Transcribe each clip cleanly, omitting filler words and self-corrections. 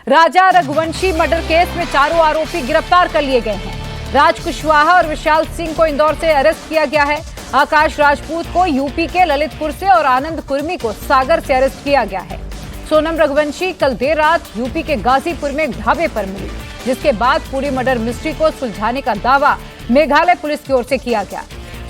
राजा Raghuvanshi murder case में चारों आरोपी गिरफ्तार कर लिए गए हैं। राज कुशवाहा और विशाल सिंह को इंदौर से अरेस्ट किया गया है। आकाश राजपूत को यूपी के ललितपुर से और आनंद कुर्मी को सागर से अरेस्ट किया गया है। सोनम रघुवंशी कल देर रात यूपी के गाजीपुर में एक ढाबे पर मिली, जिसके बाद पूरी मर्डर मिस्ट्री को सुलझाने का दावा मेघालय पुलिस की ओर से किया गया।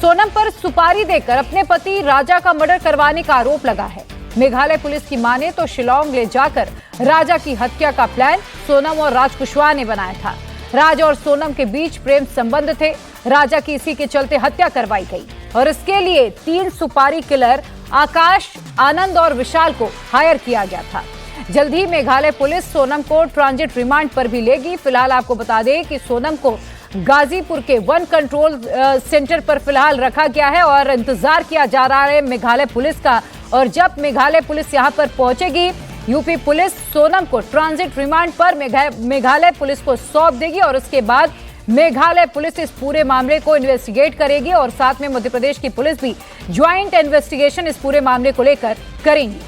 सोनम पर सुपारी देकर अपने पति राजा का मर्डर करवाने का आरोप लगा है। मेघालय पुलिस की माने तो शिलांग ले जाकर राजा की हत्या का प्लान सोनम और राज कुशवाहा ने बनाया था। राज और सोनम के बीच प्रेम संबंध थे। राजा की इसी के चलते हत्या करवाई गई और इसके लिए 3 सुपारी किलर आकाश, आनंद और विशाल को हायर किया गया था। जल्द ही मेघालय पुलिस सोनम को ट्रांजिट रिमांड पर भी लेगी। फिलहाल आपको बता दें कि सोनम को गाजीपुर के वन कंट्रोल सेंटर पर फिलहाल रखा गया है और इंतजार किया जा रहा है मेघालय पुलिस का। और जब मेघालय पुलिस यहां पर पहुंचेगी, यूपी पुलिस सोनम को ट्रांजिट रिमांड पर मेघालय पुलिस को सौंप देगी और उसके बाद मेघालय पुलिस इस पूरे मामले को इन्वेस्टिगेट करेगी और साथ में मध्य प्रदेश की पुलिस भी ज्वाइंट इन्वेस्टिगेशन इस पूरे मामले को लेकर करेंगी।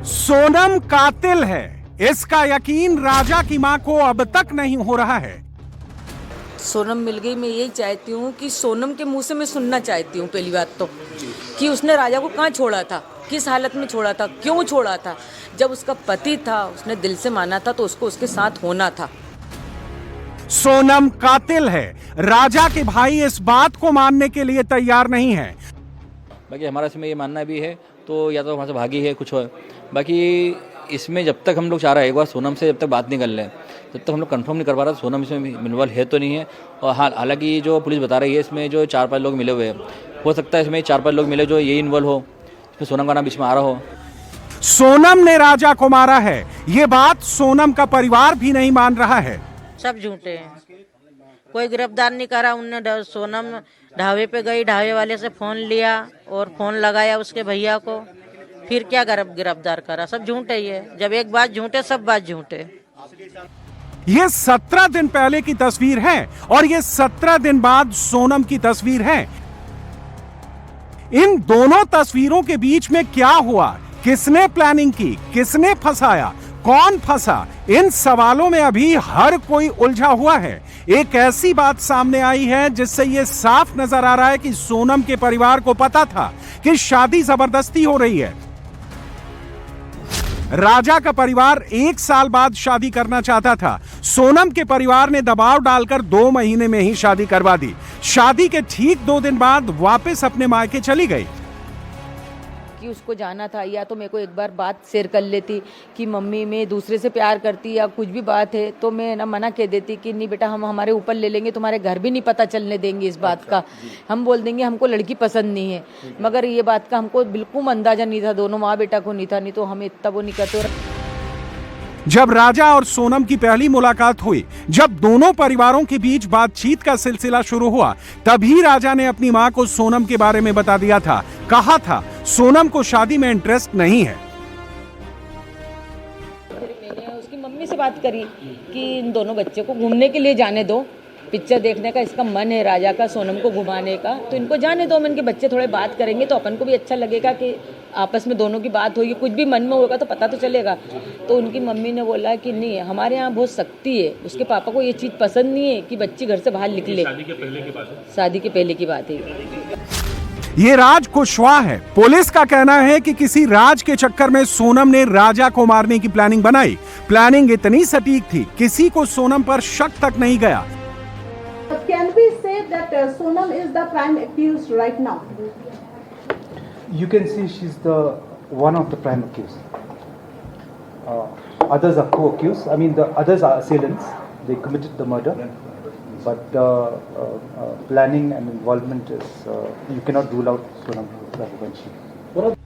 सोनम कातिल है, इसका यकीन राजा की मां को अब तक नहीं हो रहा है। सोनम मिल गई। मैं यही चाहती हूँ कि सोनम के मुंह से मैं सुनना चाहती हूँ पहली बात तो, कि उसने राजा को कहाँ छोड़ा था, किस हालत में छोड़ा था, क्यों छोड़ा था। जब उसका पति था, उसने दिल से माना था तो उसको उसके साथ होना था। सोनम कातिल है, राजा के भाई इस बात को मानने के लिए तैयार नहीं है। बाकी हमारा इसमें ये मानना भी है तो या तो वहाँ से भागी है कुछ हो। बाकी इसमें जब तक हम लोग चाह रहे हैं एक बार सोनम से जब तक बात नहीं कर लें, जब तक हम लोग कंफर्म नहीं कर पा रहे सोनम इसमें इन्वॉल्व है तो नहीं है। और हालांकि जो पुलिस बता रही है इसमें जो 4-5 लोग मिले हुए हैं, हो सकता है इसमें 4-5 लोग मिले जो ये इन्वॉल्व हो, इसमें सोनम का नाम बीच में आ रहा हो। सोनम ने राजा को मारा है, ये बात सोनम का परिवार भी नहीं मान रहा है। सब झूठे हैं, कोई गिरफ्तार नहीं करा। उनने सोनम ढाबे पे गई, ढाबे वाले से फोन लिया और फोन लगाया उसके भैया को, फिर क्या गिरफ्तार करा। सब झूठे ही है, जब एक बात झूठे सब बात झूठे। ये 17 दिन पहले की तस्वीर है और ये 17 दिन बाद सोनम की तस्वीर है। इन दोनों तस्वीरों के बीच में क्या हुआ, किसने प्लानिंग की, किसने फंसाया, कौन फंसा, इन सवालों में अभी हर कोई उलझा हुआ है। एक ऐसी बात सामने आई है जिससे यह साफ नजर आ रहा है कि सोनम के परिवार को पता था कि शादी जबरदस्ती हो रही है। राजा का परिवार 1 साल बाद शादी करना चाहता था। सोनम के परिवार ने दबाव डालकर 2 महीने में ही शादी करवा दी। शादी के ठीक 2 दिन बाद वापस अपने मायके चली गई। कि उसको जाना था, या तो मेरे को एक बार बात शेयर कर लेती कि मम्मी मैं दूसरे से प्यार करती या कुछ भी बात है, तो मैं ना मना कह देती कि नहीं बेटा हम हमारे ऊपर ले लेंगे, तुम्हारे घर भी नहीं पता चलने देंगे इस बात का। हम बोल देंगे हमको लड़की पसंद नहीं है। मगर ये बात का हमको बिल्कुल अंदाजा नहीं था, दोनों माँ बेटा को नहीं था, नहीं तो हमें इतना वो नहीं करते। जब राजा और सोनम की पहली मुलाकात हुई, जब दोनों परिवारों के बीच बातचीत का सिलसिला शुरू हुआ, तभी राजा ने अपनी मां को सोनम के बारे में बता दिया था। कहा था सोनम को शादी में इंटरेस्ट नहीं है। मैंने उसकी मम्मी से बात करी कि इन दोनों बच्चे को घूमने के लिए जाने दो, पिक्चर देखने का इसका मन है राजा का, सोनम को घुमाने का, तो इनको जाने दो। इनके बच्चे थोड़े बात करेंगे तो अपन को भी अच्छा लगेगा कि आपस में दोनों की बात होगी, कुछ भी मन में होगा तो पता तो चलेगा। तो उनकी मम्मी ने बोला कि नहीं, हमारे यहाँ बहुत सख्ती है, उसके पापा को ये चीज़ पसंद नहीं है कि बच्ची घर से बाहर निकले। शादी के पहले की बात है। ये राज कुशवाहा है। पुलिस का कहना है कि किसी राज के चक्कर में सोनम ने राजा को मारने की प्लानिंग बनाई। प्लानिंग इतनी सटीक थी, किसी को सोनम पर शक तक नहीं गया। Can we say that Sonam is the prime accused right now? You can see she's the one of the prime accused. Others are co-accused. I mean, the others are assailants. They committed the murder, but planning and involvement is you cannot rule out Sonam Raghuvanshi.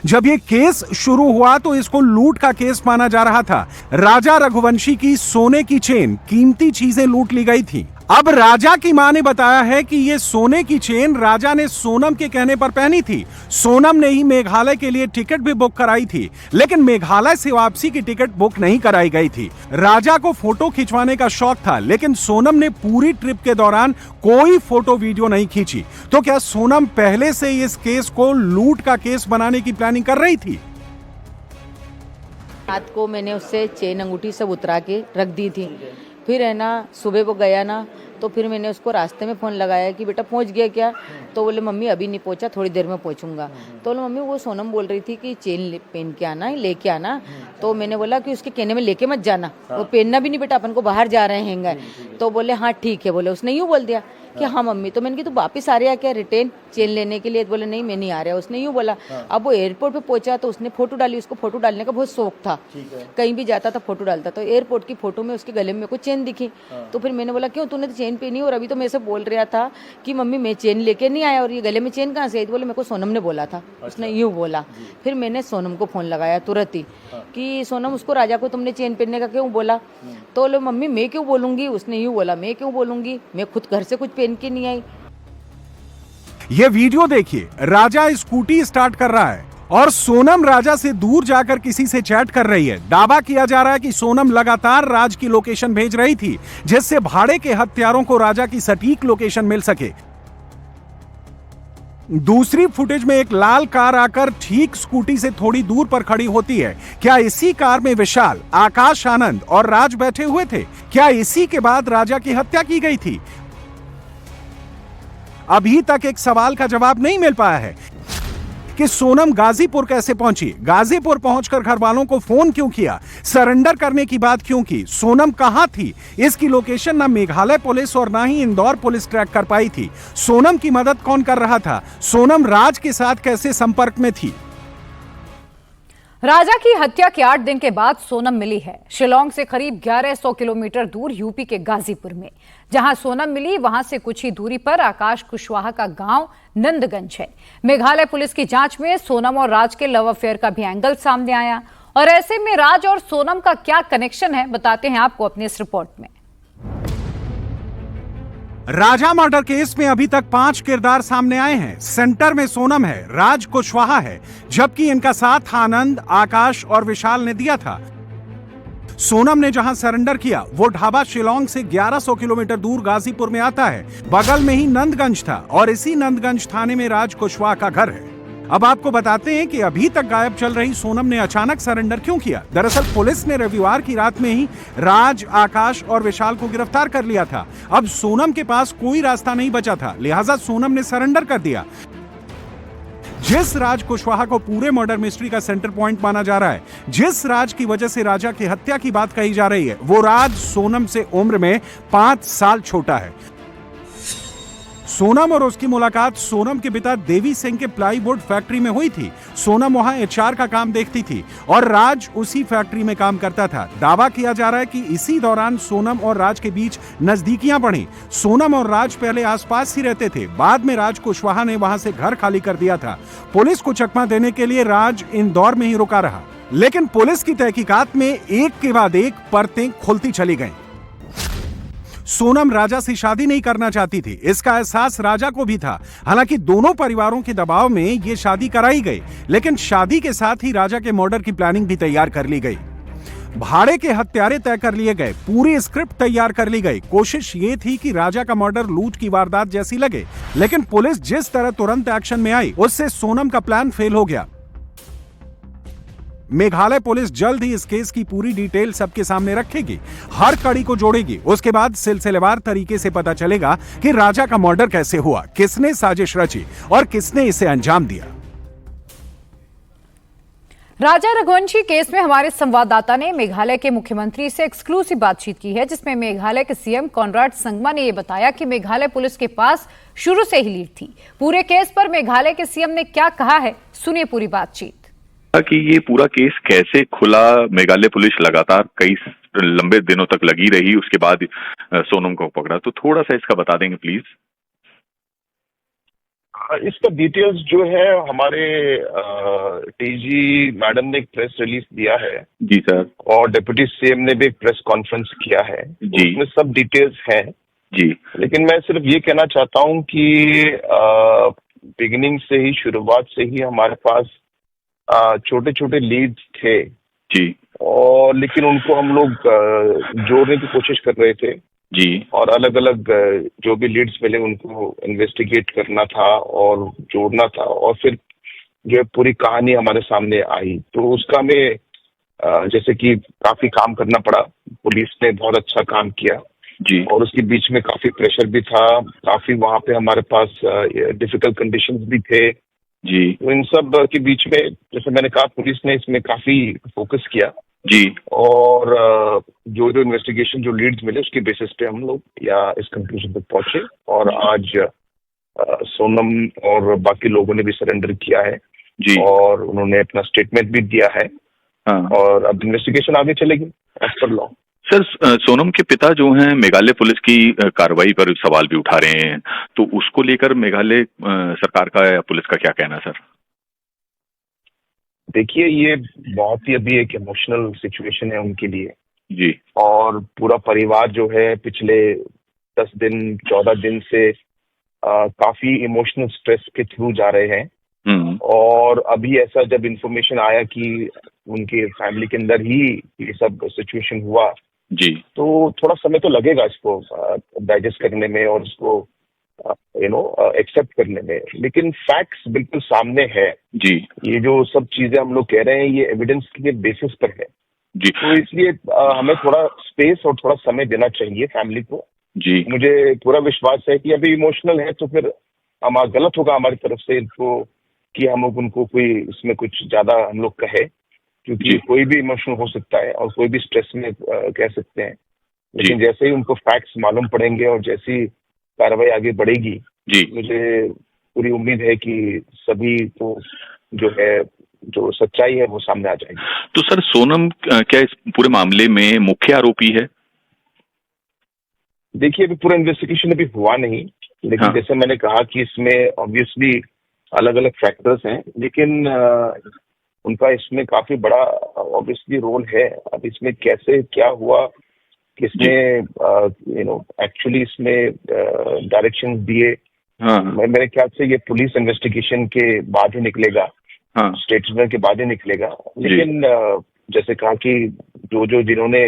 जब ये case शुरू हुआ तो इसको लूट का case माना जा रहा था। राजा रघुवंशी की सोने की चेन, कीमती चीजें लूट ली गई थी। अब राजा की मां ने बताया है कि ये सोने की चेन राजा ने सोनम के कहने पर पहनी थी। सोनम ने ही मेघालय के लिए टिकट भी बुक कराई थी, लेकिन मेघालय से वापसी की टिकट बुक नहीं कराई गई थी। राजा को फोटो खिंचवाने का शौक था, लेकिन सोनम ने पूरी ट्रिप के दौरान कोई फोटो वीडियो नहीं खींची। तो क्या सोनम पहले से इस केस को लूट का केस बनाने की प्लानिंग कर रही थी? रात को मैंने उससे चेन अंगूठी सब उतरा के रख दी थी। फिर है ना सुबह वो गया ना, तो फिर मैंने उसको रास्ते में फ़ोन लगाया कि बेटा पहुंच गया क्या? तो बोले मम्मी अभी नहीं पहुंचा, थोड़ी देर में पहुंचूंगा। तो बोले मम्मी वो सोनम बोल रही थी कि चेन पहन के आना, लेके आना। तो मैंने बोला कि उसके कहने में लेके मत जाना, वो पहनना भी नहीं बेटा, अपन को बाहर जा रहे हैं। तो बोले हाँ ठीक है, बोले उसने यूँ बोल दिया कि हाँ मम्मी। तो मैंने कहा तू वापिस आ रहा क्या रिटर्न चेन लेने के लिए? तो बोले नहीं मैं नहीं आ रहा, उसने यूँ बोला। अब वो एयरपोर्ट पे पहुंचा तो उसने फोटो डाली, उसको फोटो डालने का बहुत शौक था, कहीं भी जाता था फोटो डालता। तो एयरपोर्ट की फोटो में उसके गले में मेरे को चेन दिखी। तो फिर मैंने बोला क्यों तूने तो चेन पहनी और अभी तो मेरे से बोल रहा था कि मम्मी मैं चेन लेके नहीं आया और ये गले में चेन कहाँ से आई? तो बोले मेरे को सोनम ने बोला था, उसने यूँ बोला। फिर मैंने सोनम को फ़ोन लगाया तुरंत ही कि सोनम उसको राजा को तुमने चेन पहनने का क्यों बोला? तो बोले मम्मी मैं क्यों बोलूँगी, उसने यूँ बोला मैं क्यों बोलूँगी, मैं खुद घर से कुछ पहन के नहीं आई। ये वीडियो देखिए, राजा स्कूटी स्टार्ट कर रहा है और सोनम राजा से दूर जाकर किसी से चैट कर रही है। दावा किया जा रहा है कि सोनम लगातार राज की लोकेशन भेज रही थी, जिससे भाड़े के हत्यारों को राजा की सटीक लोकेशन मिल सके। दूसरी फुटेज में एक लाल कार आकर ठीक स्कूटी से थोड़ी दूर पर खड़ी होती है। क्या इसी कार में विशाल, आकाश आनंद और राज बैठे हुए थे? क्या इसी के बाद राजा की हत्या की गई थी? अभी तक एक सवाल का जवाब नहीं मिल पाया है कि सोनम गाजीपुर कैसे पहुंची, गाजीपुर पहुंचकर घर वालों को फोन क्यों किया, सरेंडर करने की बात क्यों की, सोनम कहां थी? इसकी लोकेशन ना मेघालय पुलिस और ना ही इंदौर पुलिस ट्रैक कर पाई थी। सोनम की मदद कौन कर रहा था? सोनम राज के साथ कैसे संपर्क में थी? राजा की हत्या के 8 दिन के बाद सोनम मिली है शिलोंग से करीब 1100 किलोमीटर दूर यूपी के गाजीपुर में। जहां सोनम मिली वहां से कुछ ही दूरी पर आकाश कुशवाहा का गांव नंदगंज है। मेघालय पुलिस की जांच में सोनम और राज के लव अफेयर का भी एंगल सामने आया। और ऐसे में राज और सोनम का क्या कनेक्शन है, बताते हैं आपको अपनी इस रिपोर्ट में। राजा मर्डर केस में अभी तक 5 किरदार सामने आए हैं। सेंटर में सोनम है, राज कुशवाहा है, जबकि इनका साथ आनंद, आकाश और विशाल ने दिया था। सोनम ने जहां सरेंडर किया वो ढाबा शिलोंग से 1100 किलोमीटर दूर गाजीपुर में आता है। बगल में ही नंदगंज था और इसी नंदगंज थाने में राज कुशवाहा का घर है। अब आपको बताते हैं कि अभी तक गायब चल रही सोनम ने अचानक सरेंडर क्यों किया। दरअसल पुलिस ने रविवार की रात में ही राज, आकाश और विशाल को गिरफ्तार कर लिया था। अब सोनम के पास कोई रास्ता नहीं बचा था, लिहाजा सोनम ने सरेंडर कर दिया। जिस राज कुशवाहा को पूरे मर्डर मिस्ट्री का सेंटर पॉइंट माना जा रहा है, जिस राज की वजह से राजा की हत्या की बात कही जा रही है, वो राज सोनम से उम्र में 5 साल छोटा है। सोनम और उसकी मुलाकात सोनम के पिता देवी सिंह के प्लाईवुड फैक्ट्री में हुई थी। सोनम वहां एचआर का काम देखती थी और राज उसी फैक्ट्री में काम करता था। दावा किया जा रहा है कि इसी दौरान सोनम और राज के बीच नजदीकियां बढ़ी। सोनम और राज पहले आसपास ही रहते थे, बाद में राज कुशवाहा ने वहां से घर खाली कर दिया था। पुलिस को चकमा देने के लिए राज इंदौर में ही रुका रहा, लेकिन पुलिस की तहकीकात में एक के बाद एक परतें खुलती चली गईं। सोनम राजा से शादी नहीं करना चाहती थी, इसका एहसास राजा को भी था। हालांकि दोनों परिवारों के दबाव में यह शादी कराई गई, लेकिन शादी के साथ ही राजा के मर्डर की प्लानिंग भी तैयार कर ली गई। भाड़े के हत्यारे तय कर लिए गए, पूरी स्क्रिप्ट तैयार कर ली गई। कोशिश ये थी कि राजा का मर्डर लूट की वारदात जैसी लगे, लेकिन पुलिस जिस तरह तुरंत एक्शन में आई, उससे सोनम का प्लान फेल हो गया। मेघालय पुलिस जल्द ही इस केस की पूरी डिटेल सबके सामने रखेगी, हर कड़ी को जोड़ेगी। उसके बाद सिलसिलेवार तरीके से पता चलेगा कि राजा का मर्डर कैसे हुआ, किसने साजिश रची और किसने इसे अंजाम दिया। राजा रघुवंशी केस में हमारे संवाददाता ने मेघालय के मुख्यमंत्री से एक्सक्लूसिव बातचीत की है, जिसमें मेघालय के सीएम कॉनराड संगमा ने यह बताया कि मेघालय पुलिस के पास शुरू से ही लीड थी। पूरे केस पर मेघालय के सीएम ने क्या कहा है, सुनिए पूरी बातचीत। कि ये पूरा केस कैसे खुला, मेघालय पुलिस लगातार कई लंबे दिनों तक लगी रही, उसके बाद सोनम को पकड़ा, तो थोड़ा सा इसका बता देंगे प्लीज। इसका डिटेल्स जो है हमारे टीजी मैडम ने एक प्रेस रिलीज दिया है जी सर, और डिप्टी सीएम ने भी एक प्रेस कॉन्फ्रेंस किया है जी, उसमें सब डिटेल्स हैं जी। लेकिन मैं सिर्फ ये कहना चाहता हूँ कि बिगिनिंग से ही, शुरुआत से ही हमारे पास छोटे छोटे लीड्स थे जी, और लेकिन उनको हम लोग जोड़ने की कोशिश कर रहे थे जी, और अलग अलग जो भी लीड्स मिले उनको इन्वेस्टिगेट करना था और जोड़ना था, और फिर जो है पूरी कहानी हमारे सामने आई। तो उसका हमें जैसे कि काफी काम करना पड़ा, पुलिस ने बहुत अच्छा काम किया जी, और उसके बीच में काफी प्रेशर भी था, काफी वहां पे हमारे पास डिफिकल्ट कंडीशंस भी थे। जी, तो इन सब के बीच में जैसे मैंने कहा पुलिस ने इसमें काफी फोकस किया जी, और जो जो इन्वेस्टिगेशन जो लीड्स मिले उसके बेसिस पे हम लोग या इस कंक्लूजन तक पहुंचे और आज सोनम और बाकी लोगों ने भी सरेंडर किया है जी, और उन्होंने अपना स्टेटमेंट भी दिया है हाँ। और अब इन्वेस्टिगेशन आगे चलेगी as per law. Sir, Sonam के पिता जो हैं मेघालय पुलिस की कार्रवाई पर सवाल भी उठा रहे हैं, तो उसको लेकर मेघालय सरकार का या पुलिस का क्या कहना है सर? देखिए ये बहुत ही अभी एक इमोशनल सिचुएशन है उनके लिए जी, और पूरा परिवार जो है पिछले 10 दिन 14 दिन से काफी इमोशनल स्ट्रेस के थ्रू जा रहे हैं और अभी ऐसा जब इन्फॉर्मेशन आया कि उनके फैमिली के अंदर ही ये सब सिचुएशन हुआ जी, तो थोड़ा समय तो लगेगा इसको डाइजेस्ट करने में और इसको एक्सेप्ट करने में, लेकिन फैक्ट्स बिल्कुल सामने है। जी, ये जो सब चीजें हम लोग कह रहे हैं ये एविडेंस के बेसिस पर है, जी, तो इसलिए हमें थोड़ा स्पेस और थोड़ा समय देना चाहिए फैमिली को। जी, मुझे पूरा विश्वास है कि अभी इमोशनल है तो फिर गलत होगा हमारी तरफ से इनको कि हम लोग उनको कोई इसमें कुछ ज्यादा हम लोग कहे, क्योंकि कोई भी इमोशनल हो सकता है और कोई भी स्ट्रेस में कह सकते हैं, लेकिन जैसे ही उनको फैक्ट्स मालूम पड़ेंगे और जैसी कार्रवाई आगे बढ़ेगी जी, मुझे पूरी उम्मीद है कि सभी को जो है जो सच्चाई है वो सामने आ जाएगी। तो सर सोनम क्या इस पूरे मामले में मुख्य आरोपी है? देखिए अभी पूरा इन्वेस्टिगेशन अभी हुआ नहीं, लेकिन जैसे मैंने कहा कि इसमें ऑब्वियसली अलग अलग फैक्टर्स हैं, लेकिन उनका इसमें काफी बड़ा ऑब्वियसली रोल है। अब इसमें कैसे क्या हुआ, किसने एक्चुअली इसमें डायरेक्शन दिए, मेरे ख्याल से ये पुलिस इन्वेस्टिगेशन के बाद ही निकलेगा, स्टेटमेंट के बाद ही निकलेगा। लेकिन जैसे कहा कि जो जिन्होंने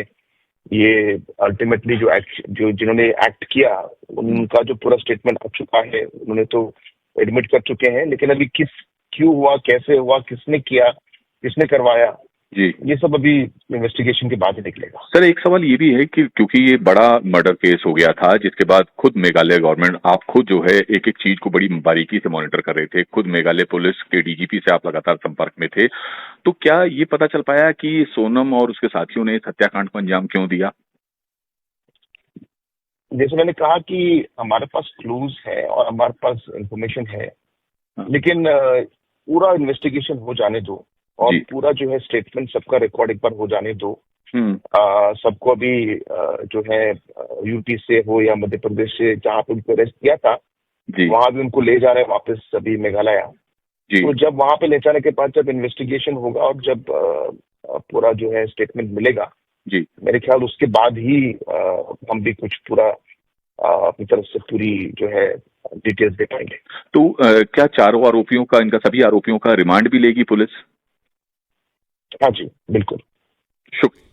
ये अल्टीमेटली जो जिन्होंने एक्ट किया उनका जो पूरा स्टेटमेंट आ चुका है, उन्होंने तो एडमिट कर चुके हैं, लेकिन अभी क्यों हुआ, कैसे हुआ, किसने किया, किसने करवाया, जी, ये सब अभी इन्वेस्टिगेशन के बाद ही निकलेगा। सर एक सवाल ये भी है कि क्योंकि ये बड़ा मर्डर केस हो गया था जिसके बाद खुद मेघालय गवर्नमेंट, आप खुद जो है एक एक चीज को बड़ी बारीकी से मॉनिटर कर रहे थे, खुद मेघालय पुलिस के डीजीपी से आप लगातार संपर्क में थे, तो क्या ये पता चल पाया कि सोनम और उसके साथियों ने इस हत्याकांड को अंजाम क्यों दिया? जैसे मैंने कहा कि हमारे पास क्लूज है और हमारे पास इंफॉर्मेशन है, लेकिन पूरा इन्वेस्टिगेशन हो जाने दो और पूरा जो है स्टेटमेंट सबका रिकॉर्ड एक बार हो जाने दो। सबको अभी जो है यूपी से हो या मध्य प्रदेश से जहाँ पे उनको अरेस्ट किया था वहां भी उनको ले जा रहे हैं वापस अभी मेघालय। तो जब वहां पे ले जाने के बाद जब इन्वेस्टिगेशन होगा और जब पूरा जो है स्टेटमेंट मिलेगा जी, मेरे ख्याल उसके बाद ही हम भी कुछ पूरा अपनी तरफ से पूरी जो है डिटेल्स दे पाएंगे। तो क्या चारों आरोपियों का, इनका सभी आरोपियों का रिमांड भी लेगी पुलिस? हाँ जी बिल्कुल। शुक्रिया।